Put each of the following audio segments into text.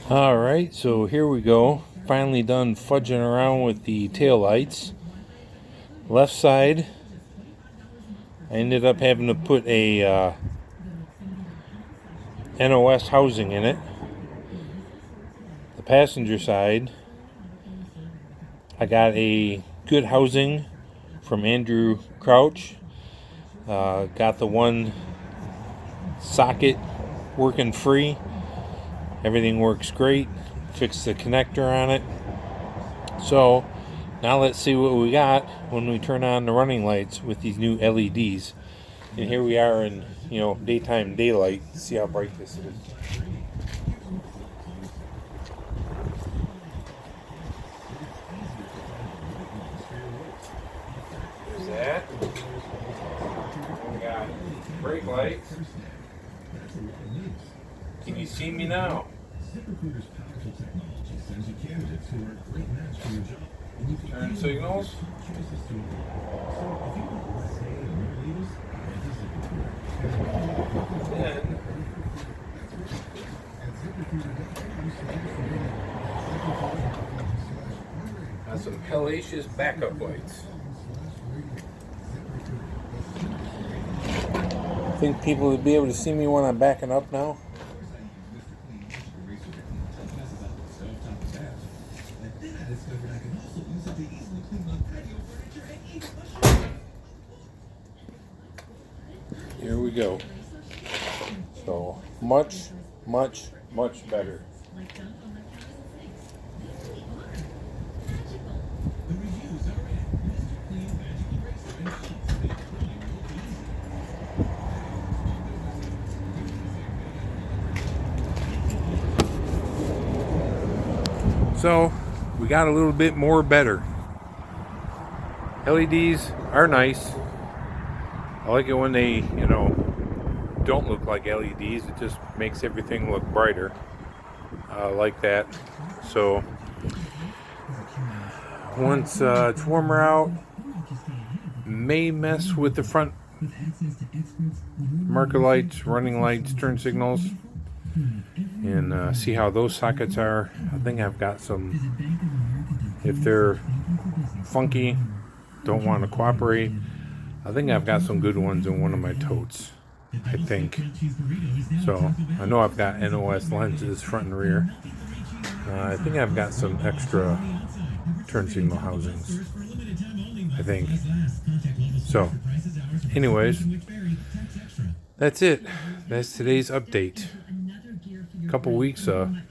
Alright, so here we go. Finally done fudging around with the tail lights. Left side, I ended up having to put a NOS housing in it. The passenger side, I got a good housing from Andrew Crouch. Got the one socket working free. Everything works great. Fixed the connector on it. So now let's see what we got when we turn on the running lights with these new LEDs. And here we are in, daytime daylight. See how bright this is. There's that. We got brake lights. Can you see me now? Turn signals. Then got some hellacious backup lights. Think people would be able to see me when I'm backing up now? Here we go. So much better. So we got a little bit more better. LEDs are nice. I like it when they, don't look like LEDs. It just makes everything look brighter. Like that. So once it's warmer out, may mess with the front marker lights, running lights, turn signals, and see how those sockets are. I think I've got some, if they're funky, don't want to cooperate, I think I've got some good ones in one of my totes, I think. So I know I've got NOS lenses front and rear. I think I've got some extra turn signal housings, I think. So anyways, that's it. That's today's update. A couple weeks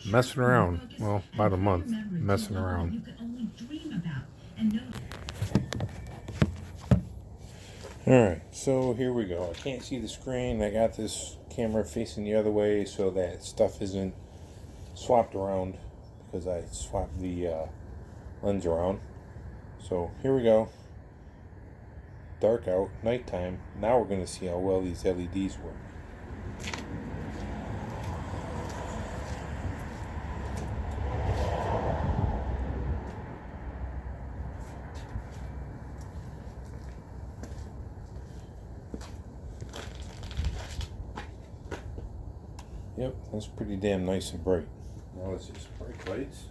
messing around. Well, about a month messing around. Alright, so here we go. I can't see the screen. I got this camera facing the other way so that stuff isn't swapped around, because I swapped the lens around. So here we go. Dark out, nighttime. Now we're going to see how well these LEDs work. Yep, that's pretty damn nice and bright. Now let's just brake lights.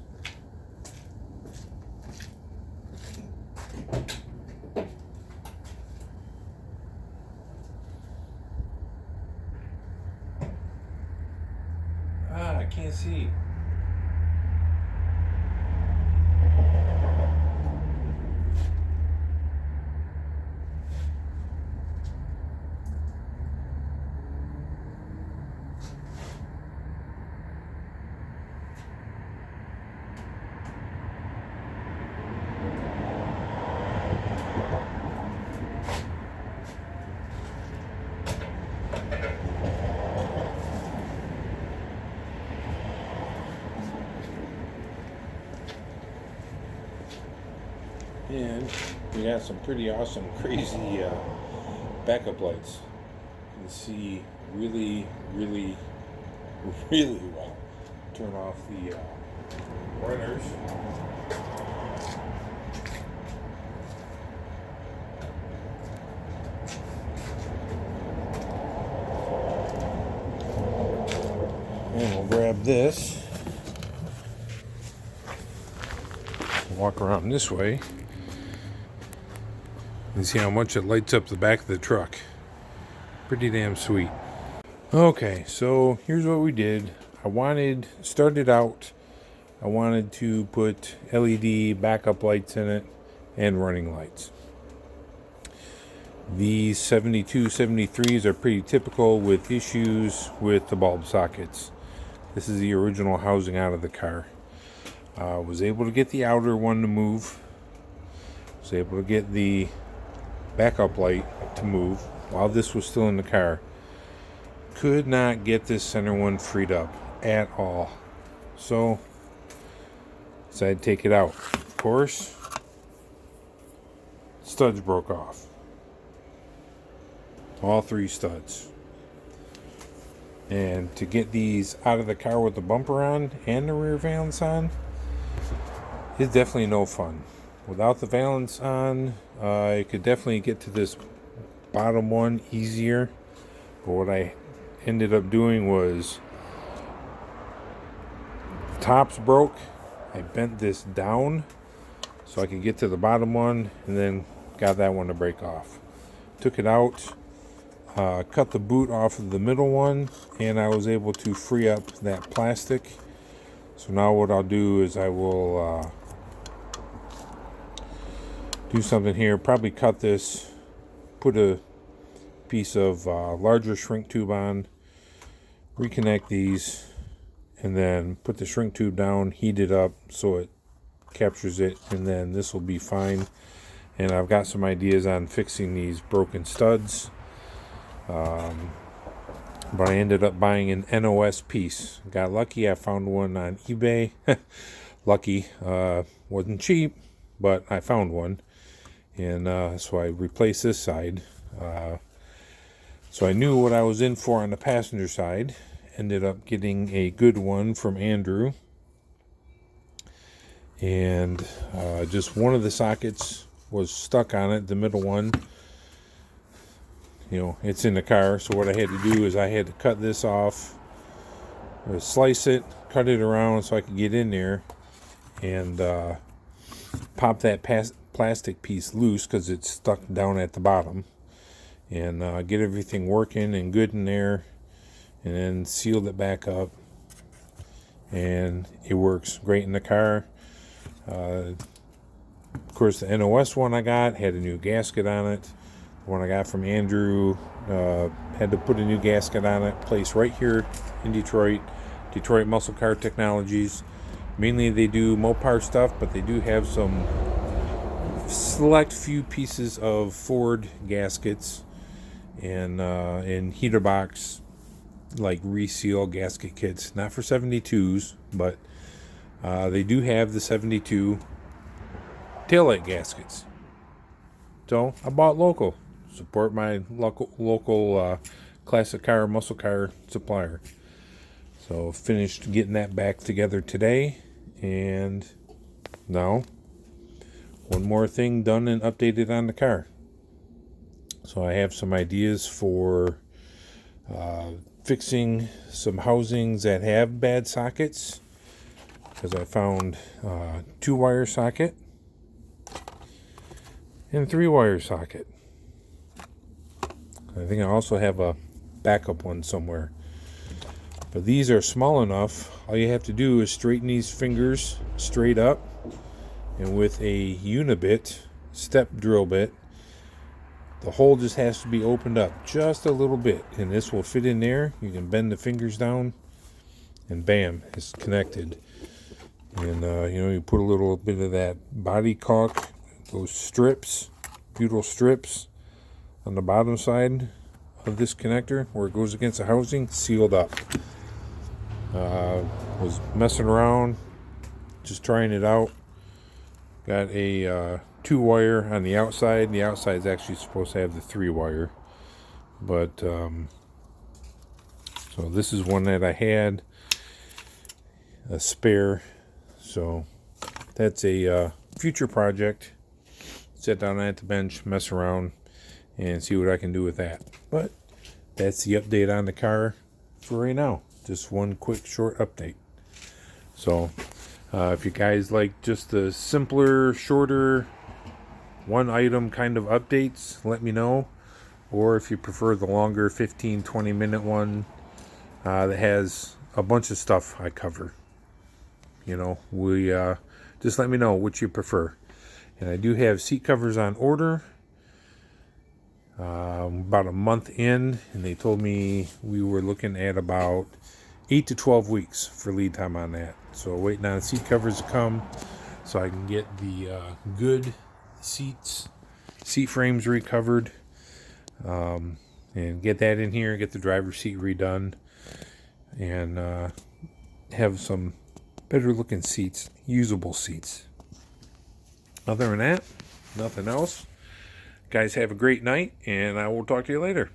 I can't see. And we got some pretty awesome, crazy backup lights. You can see really well. Turn off the runners. And we'll grab this. walk around this way and see how much it lights up the back of the truck. Pretty damn sweet. Okay, so here's what we did. I wanted to put LED backup lights in it and running lights. These 72, 73s are pretty typical with issues with the bulb sockets. This is the original housing out of the car. Was able to get the outer one to move. Was able to get the backup light to move while this was still in the car. Could not get this center one freed up at all. So decided to take it out. Of course, studs broke off. All 3 studs. And to get these out of the car with the bumper on and the rear valance on is definitely no fun. Without the valance on, I could definitely get to this bottom one easier. But what I ended up doing was, tops broke. I bent this down so I could get to the bottom one, and then got that one to break off. Took it out, cut the boot off of the middle one, and I was able to free up that plastic. So now what I'll do is I will do something here, probably cut this, put a piece of larger shrink tube on, reconnect these, and then put the shrink tube down, heat it up so it captures it, and then this will be fine. And I've got some ideas on fixing these broken studs, but I ended up buying an NOS piece. Got lucky, I found one on eBay. Lucky, wasn't cheap, but I found one, and so I replaced this side. So I knew what I was in for on the passenger side. Ended up getting a good one from Andrew. And just one of the sockets was stuck on it, the middle one. You know, it's in the car. So what I had to do is I had to cut this off, or slice it, cut it around so I could get in there and pop that plastic piece loose because it's stuck down at the bottom. And get everything working and good in there, and then sealed it back up, and it works great in the car. Of course, the NOS one I got had a new gasket on it. The one I got from Andrew had to put a new gasket on it, placed right here in Detroit Muscle Car Technologies. Mainly they do Mopar stuff, but they do have some select few pieces of Ford gaskets and heater box, like reseal gasket kits, not for 72s, but they do have the 72 taillight gaskets. So I bought local, support my local classic car, muscle car supplier. So finished getting that back together today, and now one more thing done and updated on the car. So I have some ideas for fixing some housings that have bad sockets, because I found 2-wire socket and 3-wire socket. I think I also have a backup one somewhere. But these are small enough, all you have to do is straighten these fingers straight up, and with a unibit, step drill bit, the hole just has to be opened up just a little bit, and this will fit in there. You can bend the fingers down, and bam, it's connected. And you put a little bit of that body caulk, those strips, butyl strips, on the bottom side of this connector where it goes against the housing, sealed up. Was messing around, just trying it out. Got a 2-wire on the outside. The outside is actually supposed to have the 3-wire, but so this is one that I had a spare. So that's a future project. Sit down at the bench, mess around, and see what I can do with that. But that's the update on the car for right now. Just one quick short update. So If you guys like just the simpler, shorter, one item kind of updates, let me know. Or if you prefer the longer 15-20 minute one that has a bunch of stuff I cover, we just let me know what you prefer. And I do have seat covers on order. About a month in, and they told me we were looking at about 8 to 12 weeks for lead time on that. So waiting on seat covers to come so I can get the good seat frames recovered, and get that in here, get the driver's seat redone, and have some better looking seats, usable seats. Other than that, nothing else. Guys, have a great night, and I will talk to you later.